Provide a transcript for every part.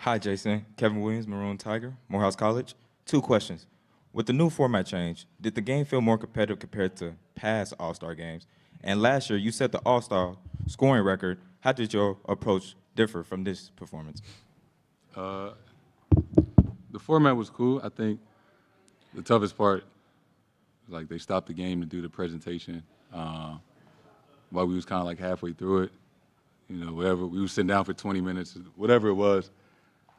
Hi, Jason. Kevin Williams, Maroon Tiger, Morehouse College. 2 questions. With the new format change, did the game feel more competitive compared to past All-Star games? And last year, you set the All-Star scoring record. How did your approach differ from this performance? The format was cool. I think the toughest part, like they stopped the game to do the presentation while we was kind of like halfway through it. You know, whatever, we were sitting down for 20 minutes, whatever it was.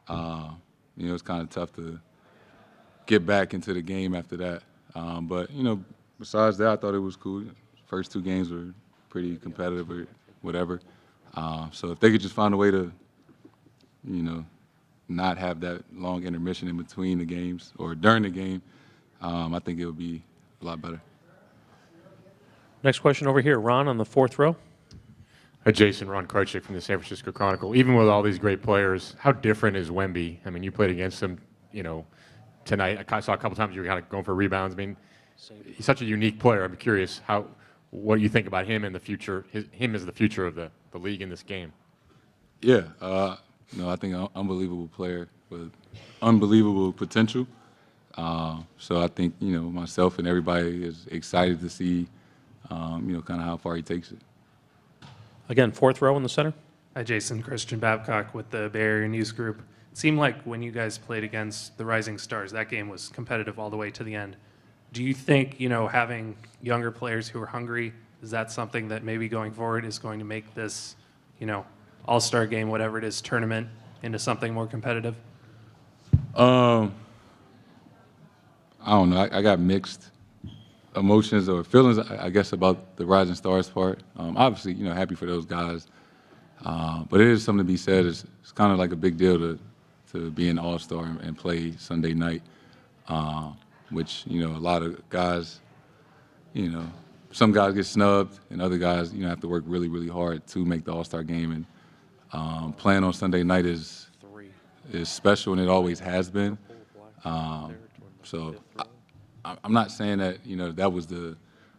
You know, it's kind of tough to get back into the game after that. But, you know, besides that, I thought it was cool. First 2 games were pretty competitive or whatever. So if they could just find a way to, you know, not have that long intermission in between the games or during the game, I think it would be a lot better. Next question over here, Ron on the 4th row. Hi, Jason. Ron Karchik from the San Francisco Chronicle. Even with all these great players, how different is Wemby? I mean, you played against him, you know, tonight. I saw a couple times you were kind of going for rebounds. I mean, he's such a unique player. I'm curious what you think about him and the future, him as the future of the league in this game. Yeah, no, I think an unbelievable player with unbelievable potential. So I think, you know, myself and everybody is excited to see, you know, kind of how far he takes it. Again, 4th row in the center. Hi, Jason. Christian Babcock with the Bay Area News Group. It seemed like when you guys played against the Rising Stars, that game was competitive all the way to the end. Do you think, you know, having younger players who are hungry, is that something that maybe going forward is going to make this, you know, all-star game, whatever it is, tournament, into something more competitive? I don't know. I got mixed emotions or feelings, I guess, about the Rising Stars part. Obviously, you know, happy for those guys. But it is something to be said. It's kind of like a big deal to be an all-star and play Sunday night, which, you know, a lot of guys, you know, some guys get snubbed and other guys, you know, have to work really, really hard to make the all-star game. And playing on Sunday night is special, and it always has been. So I'm not saying that, you know, that was the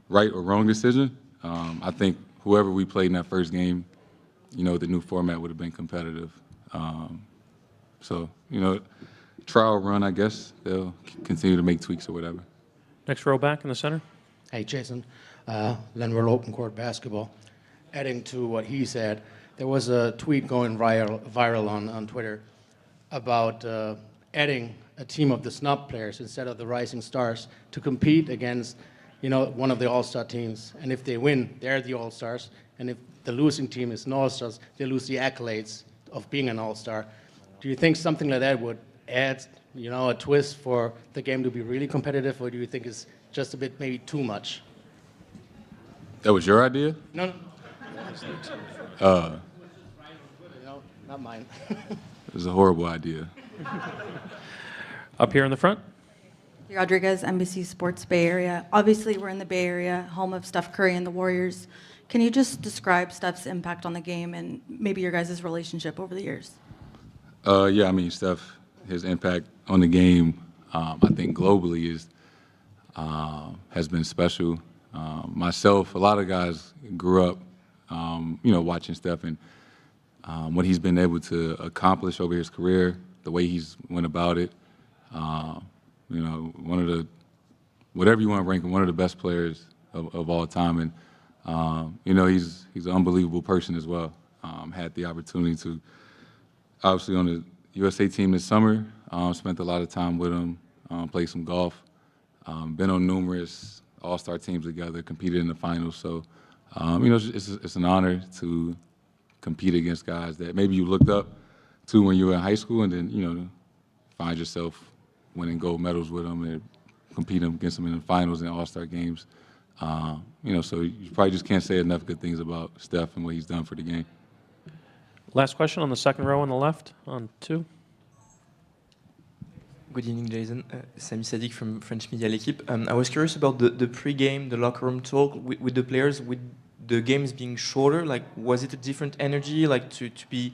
right or wrong decision. I think whoever we played in that first game, you know, the new format would have been competitive. So, you know, trial run, I guess. They'll continue to make tweaks or whatever. Next row back in the center. Hey, Jason. Lenwell Open Court Basketball. Adding to what he said, there was a tweet going viral on Twitter about adding a team of the snub players instead of the Rising Stars to compete against, you know, one of the All-Star teams. And if they win, they're the All-Stars. And if the losing team is an All-Stars, they lose the accolades of being an All-Star. Do you think something like that would add, you know, a twist for the game to be really competitive, or do you think it's just a bit maybe too much? That was your idea? No. No, not mine. It was a horrible idea. Up here in the front. Rodriguez, NBC Sports Bay Area. Obviously, we're in the Bay Area, home of Steph Curry and the Warriors. Can you just describe Steph's impact on the game and maybe your guys' relationship over the years? Yeah, I mean, Steph, his impact on the game, I think globally has been special. Myself, a lot of guys grew up, you know, watching Steph and what he's been able to accomplish over his career, the way he's went about it. You know, one of the, whatever you want to rank him, one of the best players of all time. And, you know, he's an unbelievable person as well. Had the opportunity to, obviously on the USA team this summer, spent a lot of time with him, played some golf, been on numerous all-star teams together, competed in the finals. So, you know, it's an honor to compete against guys that maybe you looked up to when you were in high school, and then, you know, find yourself winning gold medals with them and competing against them in the finals and all-star games. You know, so you probably just can't say enough good things about Steph and what he's done for the game. Last question on the second row on the left, on 2. Good evening, Jason. Sami Sadiq from French Media L'Equipe. I was curious about the pre-game, the locker room talk with the players, with the games being shorter. Like, was it a different energy, like to be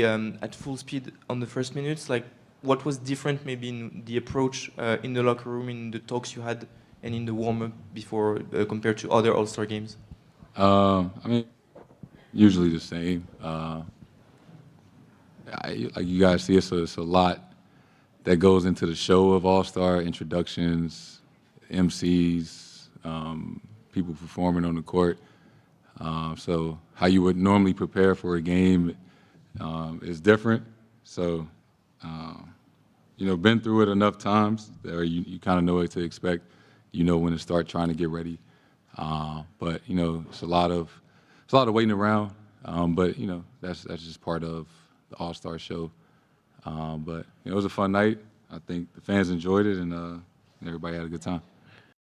at full speed on the first minutes? Like, what was different maybe in the approach in the locker room, in the talks you had, and in the warm-up before compared to other All-Star games? I mean, usually the same. like you guys see, it's a lot that goes into the show of All-Star, introductions, MCs, people performing on the court. So how you would normally prepare for a game is different. So, been through it enough times that you kind of know what to expect. You know when to start trying to get ready. But it's a lot of waiting around. But that's just part of the All-Star show. But it was a fun night. I think the fans enjoyed it, and everybody had a good time.